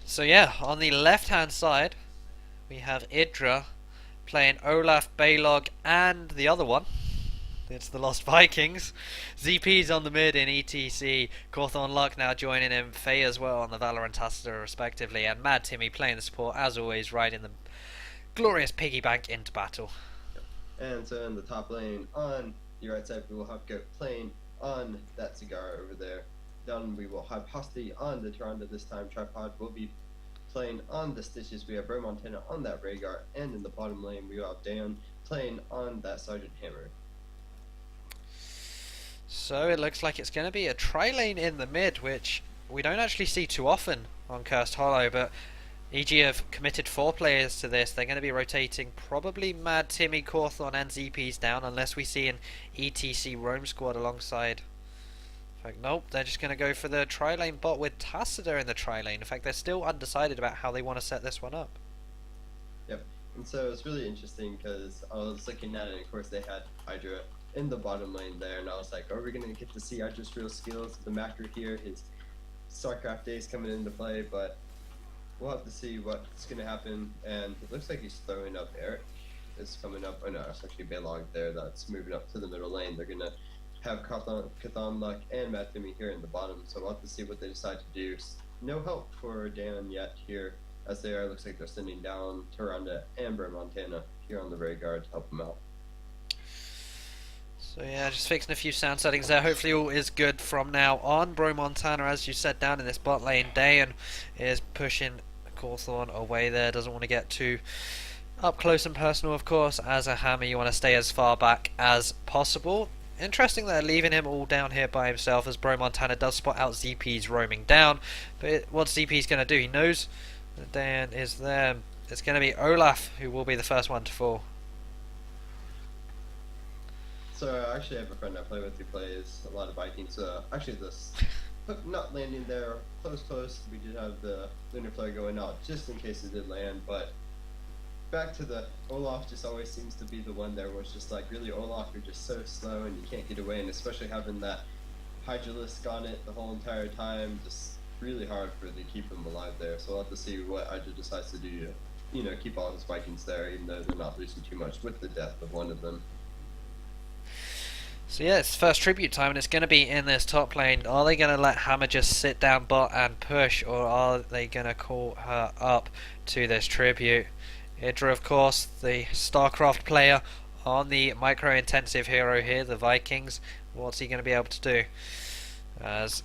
So yeah, on the left-hand side, we have Idra playing Olaf, Balog, and the other one. It's the Lost Vikings. ZP's on the mid in ETC. Cawthorn Luck now joining him. Faye as well on the Valor and Tacitor respectively. And Mad Timmy playing the support as always, riding the glorious piggy bank into battle. And so in the top lane on the right side, we will have Goat playing on that cigar over there. Down we will have Hosty on the Tyrande this time. Tripod will be playing on the Stitches. We have Bro Montana on that Rhaegar. And in the bottom lane, we will have Dan playing on that Sergeant Hammer. So it looks like it's going to be a tri-lane in the mid, which we don't actually see too often on Cursed Hollow, but EG have committed 4 players to this. They're going to be rotating probably Mad Timmy, Cawthorn and ZPs down, unless we see an ETC roam squad alongside. In fact, nope, they're just going to go for the tri-lane bot with Tacitor in the tri-lane. In fact, they're still undecided about how they want to set this one up. Yep, and so it's really interesting because I was looking at it, of course they had Hydra in the bottom lane there, and I was like, are we going to get to see Hydra's real skills? The Macro here, his StarCraft days coming into play, but we'll have to see what's going to happen. And it looks like he's throwing up Eric. It's coming up. Oh no, it's actually Balog there that's moving up to the middle lane. They're going to have Cawthorn Luck and Matt Timmy here in the bottom, so we'll have to see what they decide to do. No help for Dan yet here, as they are. Looks like they're sending down Tyrande and Bro Montana here on the Rhaegar to help them out. So yeah, just fixing a few sound settings there. Hopefully all is good from now on. Bro Montana, as you said, down in this bot lane. Dayan is pushing Cawthorn away there. Doesn't want to get too up close and personal, of course. As a hammer, you want to stay as far back as possible. Interesting that they're leaving him all down here by himself, as Bro Montana does spot out ZP's roaming down. But what's ZP's going to do? He knows that Dayan is there. It's going to be Olaf who will be the first one to fall. So I actually have a friend I play with who plays a lot of Vikings. Actually, this hook not landing there, close. We did have the lunar flare going out just in case it did land. But back to the Olaf, just always seems to be the one there where it's just like, really, Olaf, you're just so slow and you can't get away. And especially having that Hydralisk on it the whole entire time, just really hard for to keep him alive there. So we'll have to see what Hydra decides to do to, you know, keep all his Vikings there, even though they're not losing too much with the death of one of them. So yeah, it's first tribute time, and it's going to be in this top lane. Are they going to let Hammer just sit down bot and push, or are they going to call her up to this tribute? Idra, of course, the StarCraft player on the micro-intensive hero here, the Vikings. What's he going to be able to do? As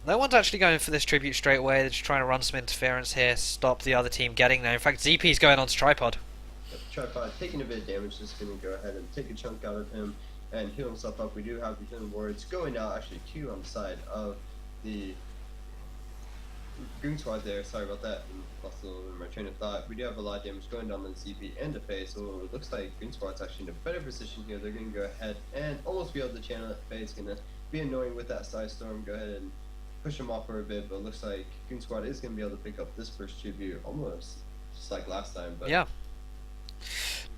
no one's actually going for this tribute straight away. They're just trying to run some interference here, stop the other team getting there. In fact, ZP's going on to Tripod. Tripod taking a bit of damage, just going to go ahead and take a chunk out of him and heal himself up. We do have the healing wards going out, actually 2 on the side of the Goon Squad there. Sorry about that, lost a little bit of my train of thought. We do have a lot of damage going down on the CP and the Faye, so it looks like Goon Squad's actually in a better position here. They're going to go ahead and almost be able to channel it. Faye's going to be annoying with that side storm, go ahead and push him off for a bit, but it looks like Goon Squad is going to be able to pick up this first tribute almost just like last time. But yeah.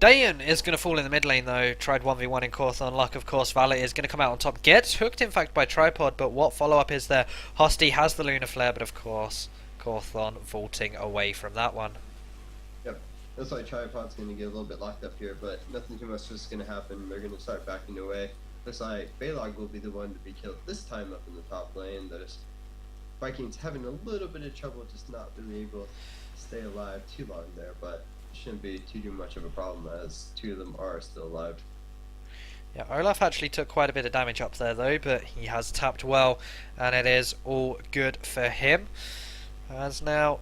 Dayan is going to fall in the mid lane though. Tried 1v1 in Cawthorn Luck, of course. Valet is going to come out on top. Gets hooked in fact by Tripod, but what follow up is there? Hosty has the Lunar Flare, but of course Cawthorn vaulting away from that one. Yep, looks like Tripod's going to get a little bit locked up here, but nothing too much is going to happen. They're going to start backing away. Looks like Balog will be the one to be killed this time up in the top lane. There's Vikings having a little bit of trouble, just not really able to stay alive too long there, but shouldn't be too much of a problem as 2 of them are still alive. Yeah, Olaf actually took quite a bit of damage up there though, but he has tapped well, and it is all good for him. As now,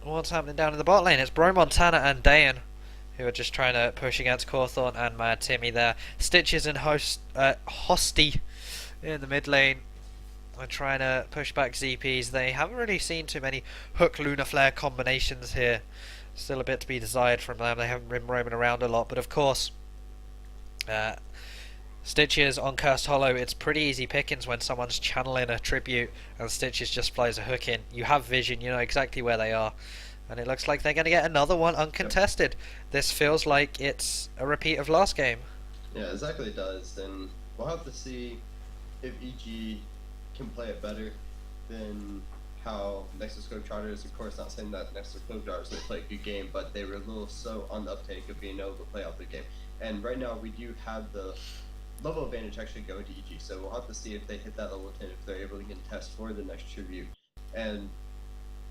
what's happening down in the bot lane? It's Bro Montana and Dayan who are just trying to push against Cawthorn and Mad Timmy there. Stitches and Hosty in the mid lane are trying to push back ZPs. They haven't really seen too many hook Lunar Flare combinations here. Still a bit to be desired from them. They haven't been roaming around a lot, but of course, Stitches on Cursed Hollow, it's pretty easy pickings when someone's channeling a tribute and Stitches just flies a hook in. You have vision, you know exactly where they are, and it looks like they're going to get another one uncontested. This feels like it's a repeat of last game. Yeah, exactly it does, and we'll have to see if EG can play it better than how Nexus Globetrotters, of course, not saying that Nexus Globetrotters they play a good game, but they were a little slow on the uptake of being able to play out the game. And right now we do have the level advantage actually going to EG, so we'll have to see if they hit that level 10, if they're able to contest for the next tribute and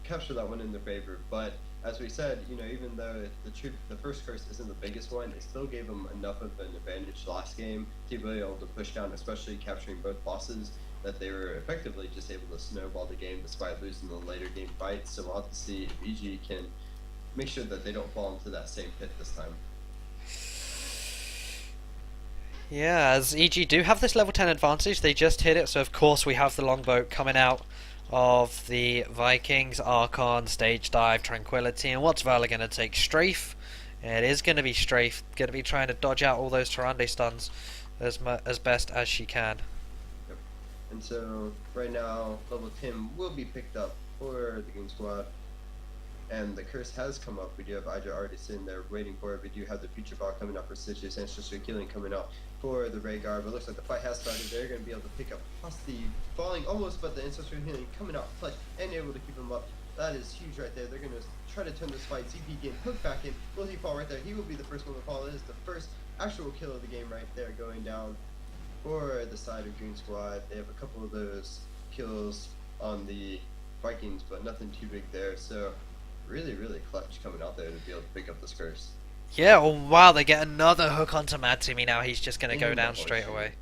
capture that one in their favor. But as we said, you know, even though the first curse isn't the biggest one, it still gave them enough of an advantage last game to be able to push down, especially capturing both bosses, that they were effectively just able to snowball the game despite losing the later game fights. So we'll have to see if EG can make sure that they don't fall into that same pit this time. Yeah, as EG do have this level 10 advantage, they just hit it, so of course we have the longboat coming out of the Vikings, Archon, Stage Dive, Tranquility, and what's Vala going to take? Strafe? It is going to be Strafe, going to be trying to dodge out all those Tyrande stuns as best as she can. Yep. And so right now, level 10 will be picked up for the Goon Squad. And the curse has come up. We do have Hydra already sitting there waiting for it. We do have the future ball coming up for Stitches, Ancestral Killing coming up for the Rhaegar. But it looks like the fight has started. They're going to be able to pick up Hosty, falling almost, but the Ancestral Healing coming out clutch and able to keep him up. That is huge right there. They're going to try to turn this fight. ZP getting hooked back in. Will he fall right there? He will be the first one to fall. It is the first actual kill of the game right there going down for the side of Goon Squad. They have a couple of those kills on the Vikings, but nothing too big there. So really clutch coming out there to be able to pick up this curse. Yeah, oh wow, they get another hook onto Mad Timmy now. He's just going to go down straight away.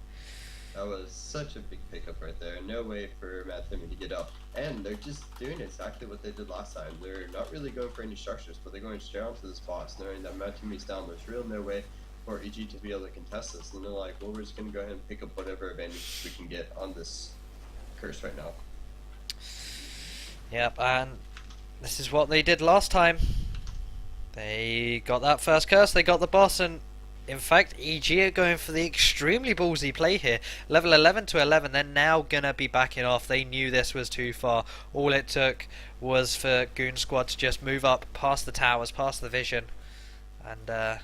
That was such a big pickup right there. No way for Mad Timmy to get up. And they're just doing exactly what they did last time. They're not really going for any structures, but they're going straight onto this boss, knowing that Mad Timmy's down. There's real no way for EG to be able to contest this. And they're like, well, we're just going to go ahead and pick up whatever advantage we can get on this curse right now. Yep, and this is what they did last time. They got that first curse, they got the boss, and in fact EG are going for the extremely ballsy play here. Level 11 to 11, they're now gonna be backing off. They knew this was too far. All it took was for Goon Squad to just move up past the towers, past the vision, and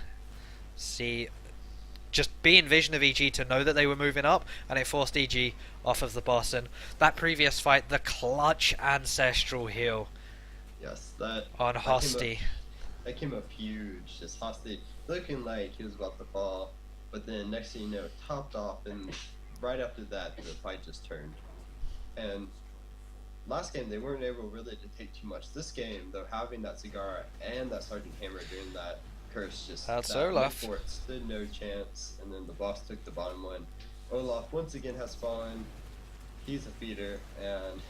just be in vision of EG to know that they were moving up, and it forced EG off of the boss. And that previous fight, the clutch ancestral heal. Yes, on Hosty. That came up huge. Just Hosty looking like he was about to fall, but then next thing you know, topped off, and right after that, the fight just turned. And last game, they weren't able really to take too much. This game, though, having that Cigar and that Sergeant Hammer during that curse, just that's that Olaf. Fort stood no chance, and then the boss took the bottom one. Olaf once again has fallen. He's a feeder, and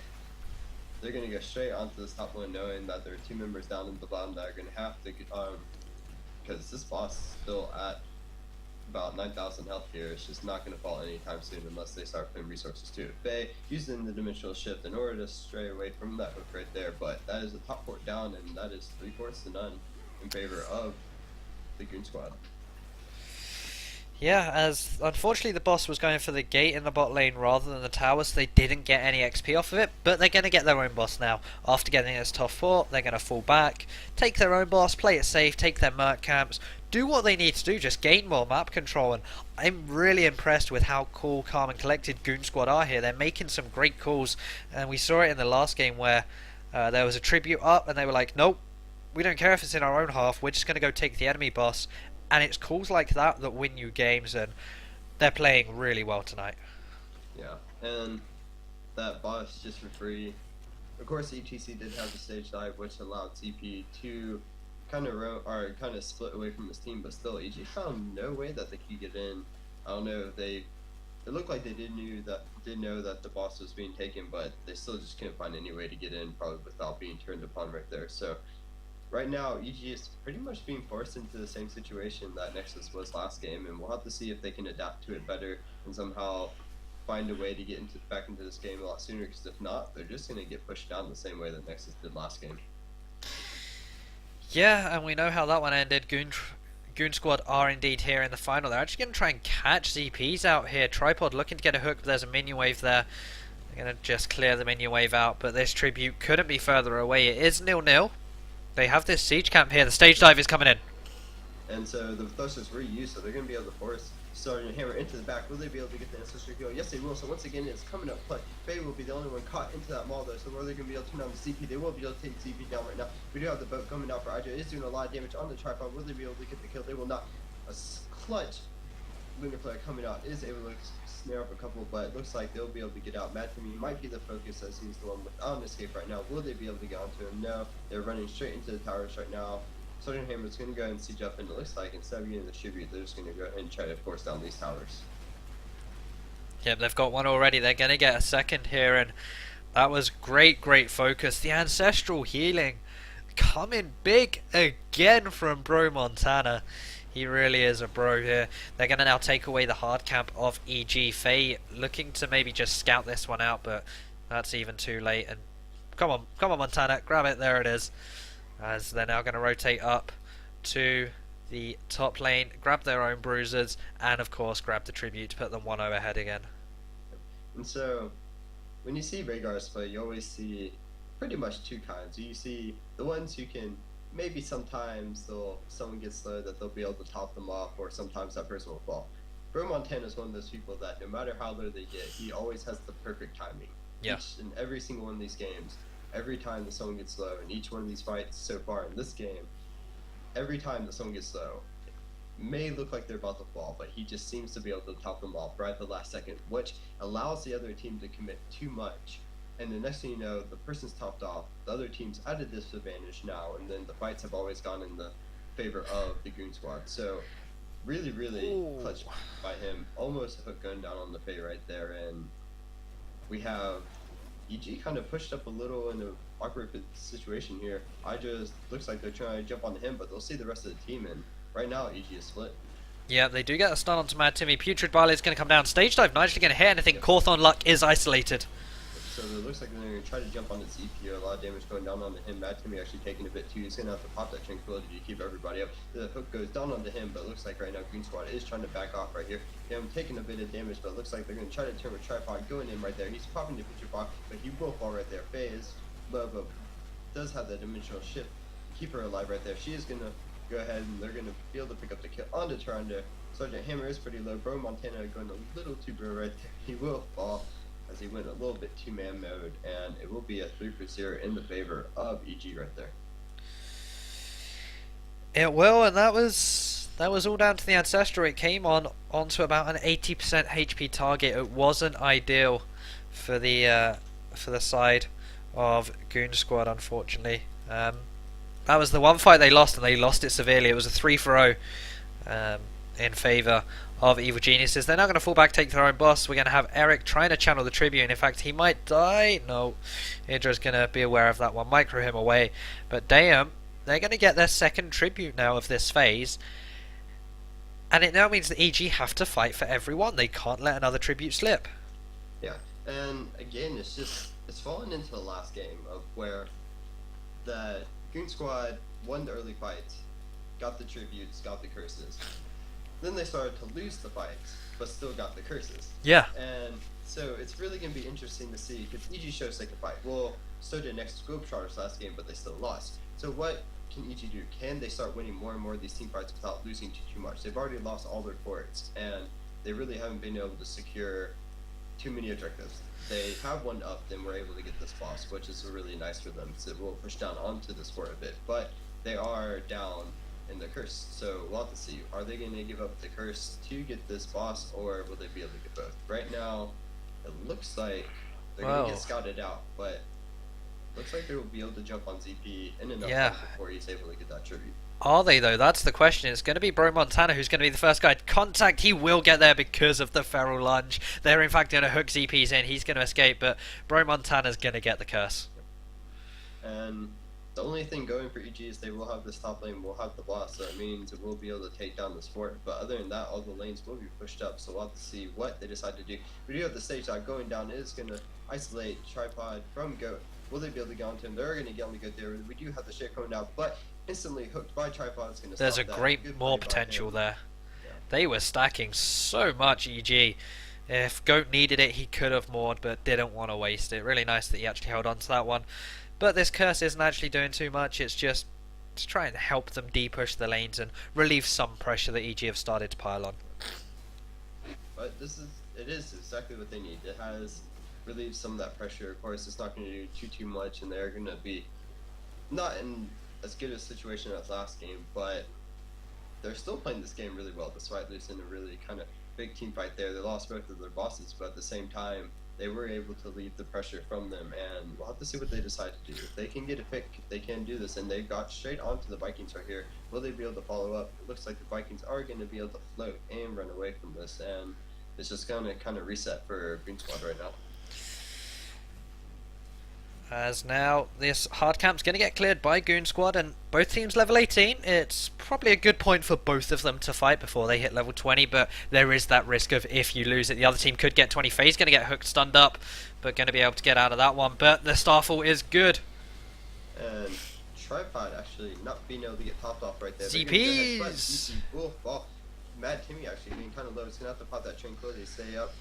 they're going to go straight onto this top one, knowing that there are two members down in the bottom that are going to have to, because this boss is still at about 9,000 health here. It's just not going to fall anytime soon unless they start putting resources to it. Faye using the dimensional shift in order to stray away from that hook right there, but that is the top fort down, and that is 3/4 to none in favor of the Goon Squad. Yeah, as unfortunately the boss was going for the gate in the bot lane rather than the towers, so they didn't get any XP off of it, but they're going to get their own boss now. After getting this top fort, they're going to fall back, take their own boss, play it safe, take their merc camps, do what they need to do, just gain more map control. And I'm really impressed with how cool, calm and collected Goon Squad are here. They're making some great calls, and we saw it in the last game where there was a tribute up and they were like, nope, we don't care if it's in our own half, we're just going to go take the enemy boss. And it's calls like that that win you games, and they're playing really well tonight. Yeah, and that boss just for free. Of course, ETC did have the stage dive, which allowed CP to kind of split away from his team, but still, EG found no way that they could get in. I don't know. It looked like they did know that the boss was being taken, but they still just couldn't find any way to get in, probably without being turned upon right there. So right now, EG is pretty much being forced into the same situation that Nexus was last game, and we'll have to see if they can adapt to it better and somehow find a way to get back into this game a lot sooner, because if not, they're just going to get pushed down the same way that Nexus did last game. Yeah, and we know how that one ended. Goon Squad are indeed here in the final. They're actually going to try and catch ZPs out here. Tripod looking to get a hook, but there's a minion wave there. They're going to just clear the minion wave out, but this tribute couldn't be further away. It is 0-0. They have this siege camp here. The stage dive is coming in. And so the thrusters were used, so they're going to be able to force starting to hammer into the back. Will they be able to get the ancestral heal? Yes, they will. So once again, it's coming up play. Faye will be the only one caught into that maul though. So where they're going to be able to turn on the CP, they will be able to take CP down right now. We do have the boat coming out for Hydra. It's doing a lot of damage on the tripod. Will they be able to get the kill? They will not. A clutch Lunar Flare coming out is able to snare up a couple, but it looks like they'll be able to get out. Mad Timmy might be the focus as he's the one without an escape right now. Will they be able to get onto him? No. They're running straight into the towers right now. Southern Hammer's going to go ahead and siege up, and it looks like instead of getting the tribute, they're just going to go ahead and try to force down these towers. Yep, they've got one already. They're going to get a second here, and that was great focus. The ancestral healing coming big again from Bro Montana. He really is a bro here. They're going to now take away the hard camp of EG. Faye looking to maybe just scout this one out, but that's even too late. And come on Montana, grab it. There it is. As they're now going to rotate up to the top lane, grab their own bruisers, and of course grab the tribute to put them 1-0 ahead again. And so, when you see Rhaegar's play, you always see pretty much two kinds. You see the ones who can, maybe sometimes someone gets slow that they'll be able to top them off, or sometimes that person will fall. Bro Montana is one of those people that no matter how low they get, he always has the perfect timing. Yeah. In every single one of these games, every time that someone gets slow, in each one of these fights so far in this game, every time that someone gets slow, it may look like they're about to fall, but he just seems to be able to top them off right at the last second, which allows the other team to commit too much. And the next thing you know, the person's topped off, the other team's at a disadvantage now, and then the fights have always gone in the favor of the Goon Squad. So, really clutch by him. Almost a hook gun down on the Faye right there, and we have EG kind of pushed up a little in an awkward situation here. I just looks like they're trying to jump onto him, but they'll see the rest of the team, and right now EG is split. Yeah, they do get a stun onto Mad Timmy. Putrid Barley is going to come down. Stage dive, not actually going to hit anything. Yep. Cawthorn Luck is isolated. So it looks like they're going to try to jump on the CP. A lot of damage going down onto him. Mad Timmy actually taking a bit too. He's going to have to pop that Tranquility to keep everybody up. The hook goes down onto him, but it looks like right now Goon Squad is trying to back off right here. Him taking a bit of damage, but it looks like they're going to try to turn with Tripod going in right there. He's popping the picture box, but he will fall right there. Faye is low, but does have that dimensional shift to keep her alive right there. She is going to go ahead, and they're going to be able to pick up the kill onto Trynder. Sergeant Hammer is pretty low. Bro Montana going a little too bro right there. He will fall as he went a little bit too man mode, and it will be a 3-0 in the favor of EG right there. It will, and that was all down to the Ancestral. It came onto about an 80% HP target. It wasn't ideal for the side of Goon Squad, unfortunately. That was the one fight they lost, and they lost it severely. It was a 3-0 in favour of Evil Geniuses. They're now going to fall back, take their own boss. We're going to have Eric trying to channel the Tribune. In fact, he might die. No, Idra's going to be aware of that one, micro him away. But damn, they're going to get their second Tribute now of this phase. And it now means that EG have to fight for everyone. They can't let another Tribute slip. Yeah, and again, it's fallen into the last game of where the Goon Squad won the early fights, got the Tributes, got the curses. Then they started to lose the fights, but still got the curses. Yeah. And so it's really going to be interesting to see, because EG shows they can fight. Well, so did next Globetrotters last game, but they still lost. So what can EG do? Can they start winning more and more of these team fights without losing too much? They've already lost all their forts, and they really haven't been able to secure too many objectives. They have one up, then we're able to get this boss, which is really nice for them. So we'll push down onto this fort a bit, but they are down in the curse, so we'll have to see. Are they going to give up the curse to get this boss, or will they be able to get both? Right now, it looks like they're going to get scouted out, but looks like they will be able to jump on ZP in enough time before he's able to get that tribute. Are they though? That's the question. It's going to be Bro Montana who's going to be the first guy to contact. He will get there because of the feral lunge. They're in fact going to hook ZPs in. He's going to escape, but Bro Montana's going to get the curse. And the only thing going for EG is they will have this top lane, will have the boss, so it means it will be able to take down this fort. But other than that, all the lanes will be pushed up, so we'll have to see what they decide to do. We do have the stage that going down is going to isolate Tripod from Goat. Will they be able to get onto him? They're going to get on the Goat there. We do have the shit coming out, but instantly hooked by Tripod is going to There's a great more potential there. Yeah. They were stacking so much EG. If Goat needed it, he could have moored, but didn't want to waste it. Really nice that he actually held on to that one. But this curse isn't actually doing too much. It's just to try and help them de-push the lanes and relieve some pressure that EG have started to pile on. but it is exactly what they need. It has relieved some of that pressure. Of course, it's not going to do too much, and they're going to be not in as good a situation as last game, but they're still playing this game really well, despite losing a really kind of big team fight there. They lost both of their bosses, but at the same time, they were able to leave the pressure from them, and we'll have to see what they decide to do. If they can get a pick, they can do this, and they got straight onto the Vikings right here. Will they be able to follow up? It looks like the Vikings are going to be able to float and run away from this, and it's just going to kind of reset for Goon Squad right now. As now this hard camp's going to get cleared by Goon Squad, and both teams level 18. It's probably a good point for both of them to fight before they hit level 20, but there is that risk of if you lose it, the other team could get 20. Faye's going to get hooked, stunned up, but going to be able to get out of that one. But the Starfall is good. And Tripod actually not being able to get popped off right there. ZPs! Mad Timmy actually being kind of low. He's going to have to pop that Tranquility, stay up.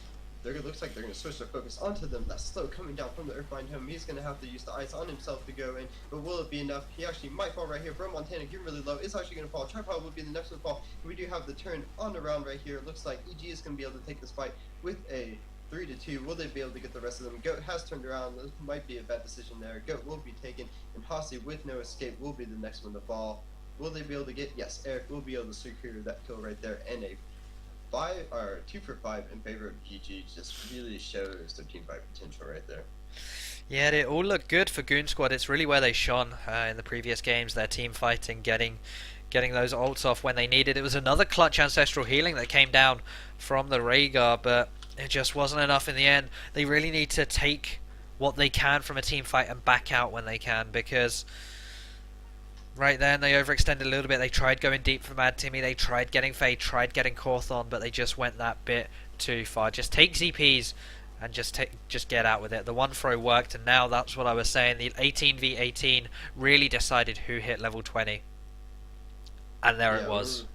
Looks like they're going to switch their focus onto them. That slow coming down from the Earthbind home. He's going to have to use the ice on himself to go in. But will it be enough? He actually might fall right here. Bro Montana getting really low. It's actually going to fall. Tripod will be the next one to fall. We do have the turn on the round right here. It looks like EG is going to be able to take this fight with a 3-2. Will they be able to get the rest of them? Goat has turned around. This might be a bad decision there. Goat will be taken. And Hossie with no escape will be the next one to fall. Will they be able to get? Yes, Eric will be able to secure that kill right there. And a 2 for 5 in favor of GG just really shows their team fight potential right there. Yeah, they all look good for Goon Squad. It's really where they shone in the previous games. Their team fighting, getting those ults off when they needed. It was another clutch ancestral healing that came down from the Rhaegar, but it just wasn't enough in the end. They really need to take what they can from a team fight and back out when they can, because right then they overextended a little bit. They tried going deep for Mad Timmy, they tried getting Faye, tried getting Cawthon, but they just went that bit too far. Just take ZPs and just get out with it. The one throw worked, and now that's what I was saying. The 18v18 really decided who hit level 20. And there it was.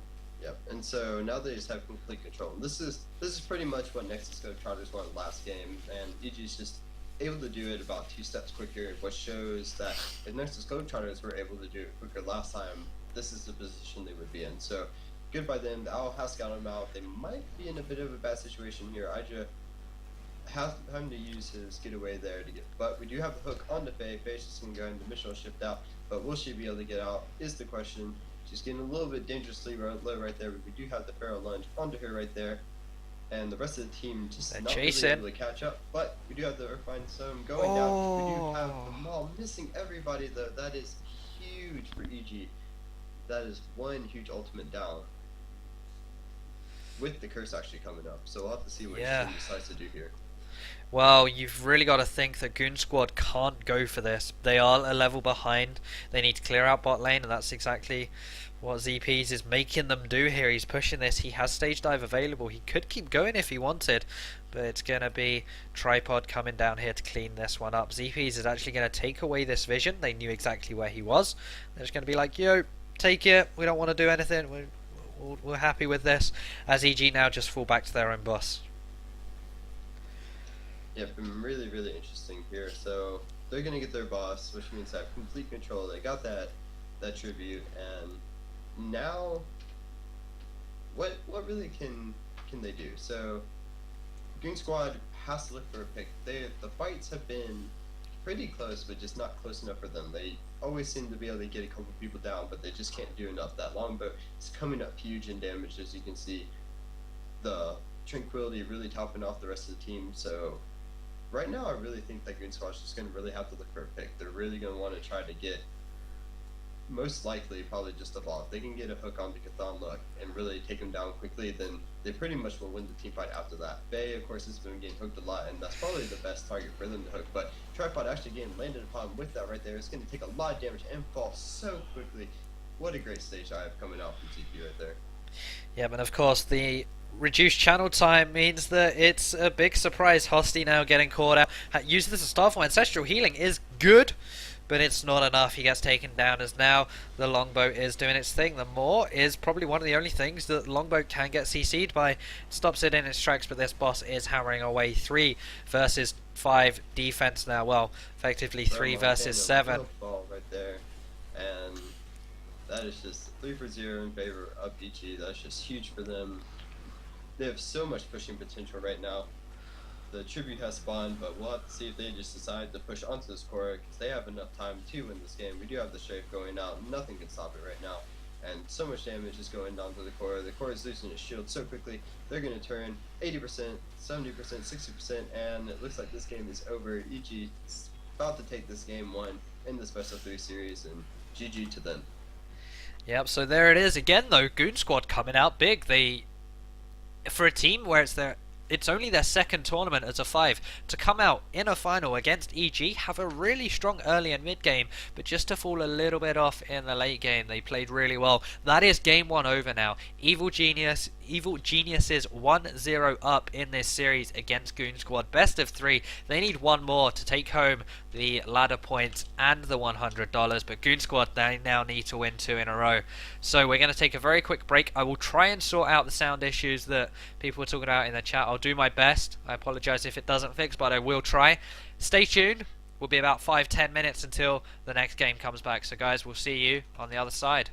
Yep. And so now they just have complete control. This is pretty much what Nexus Globetrotters won last game, and EG's just able to do it about 2 steps quicker, which shows that if Nexus Globetrotters were able to do it quicker last time, this is the position they would be in. So good by them. The Owl has got them out. They might be in a bit of a bad situation here. Ija has having to use his getaway there to get, but we do have the hook onto Faye. Faye's just going to go into missional shift out, but will she be able to get out is the question. She's getting a little bit dangerously low right there, but we do have the Pharaoh lunge onto her right there. And the rest of the team just not really able to catch up. But we do have the Earthbind Stone going down. We do have the Maul missing everybody though. That is huge for EG. That is one huge ultimate down. With the curse actually coming up. So we'll have to see what she decides to do here. Well, you've really got to think that Goon Squad can't go for this. They are a level behind. They need to clear out bot lane, and that's exactly what ZPs is making them do here. He's pushing this. He has stage dive available. He could keep going if he wanted, but it's going to be Tripod coming down here to clean this one up. ZPs is actually going to take away this vision. They knew exactly where he was. They're just going to be like, yo, take it. We don't want to do anything. We're happy with this. As EG now just fall back to their own boss. Yeah, been really, really interesting here. So they're gonna get their boss, which means they have complete control. They got that tribute, and now what really can they do? So Goon Squad has to look for a pick. The fights have been pretty close, but just not close enough for them. They always seem to be able to get a couple people down, but they just can't do enough. That longbow is coming up huge in damage, as you can see. The Tranquility really topping off the rest of the team. So right now, I really think that Goon Squad's just going to really have to look for a pick. They're really going to want to try to get, most likely, probably just a ball. If they can get a hook on Behemoth look and really take him down quickly, then they pretty much will win the team fight after that. Faye, of course, has been getting hooked a lot, and that's probably the best target for them to hook. But Tripod actually getting landed upon with that right there. It's going to take a lot of damage and fall so quickly. What a great stage I have coming out from TP right there. Yeah, but of course, the reduced channel time means that it's a big surprise. Hosty now getting caught out. Use this as Starfall. Ancestral healing is good, but it's not enough. He gets taken down as now the longbow is doing its thing. The Maw is probably one of the only things that longbow can get CC'd by. It stops it in its tracks, but this boss is hammering away. 3 versus 5 defense now. Well, effectively 3 versus 7. Ball right there, and that is just 3 for 0 in favor of EG. That's just huge for them. They have so much pushing potential right now. The tribute has spawned, but we'll have to see if they just decide to push onto this core, because they have enough time to win this game. We do have the strafe going out. Nothing can stop it right now. And so much damage is going down to the core. The core is losing its shield so quickly. They're going to turn 80%, 70%, 60%, and it looks like this game is over. EG is about to take this game 1 in the Special 3 series, and GG to them. Yep, so there it is again though. Goon Squad coming out big. For a team where it's only their second tournament as a 5, to come out in a final against EG, have a really strong early and mid game, but just to fall a little bit off in the late game. They played really well. That is game 1 over now. Evil Geniuses 1-0 up in this series against Goon Squad. Best of 3. They need one more to take home the ladder points and the $100, but Goon Squad, they now need to win 2 in a row. So we're going to take a very quick break. I will try and sort out the sound issues that people were talking about in the chat. I'll do my best. I apologise if it doesn't fix, but I will try. Stay tuned. We'll be about 5-10 minutes until the next game comes back. So guys, we'll see you on the other side.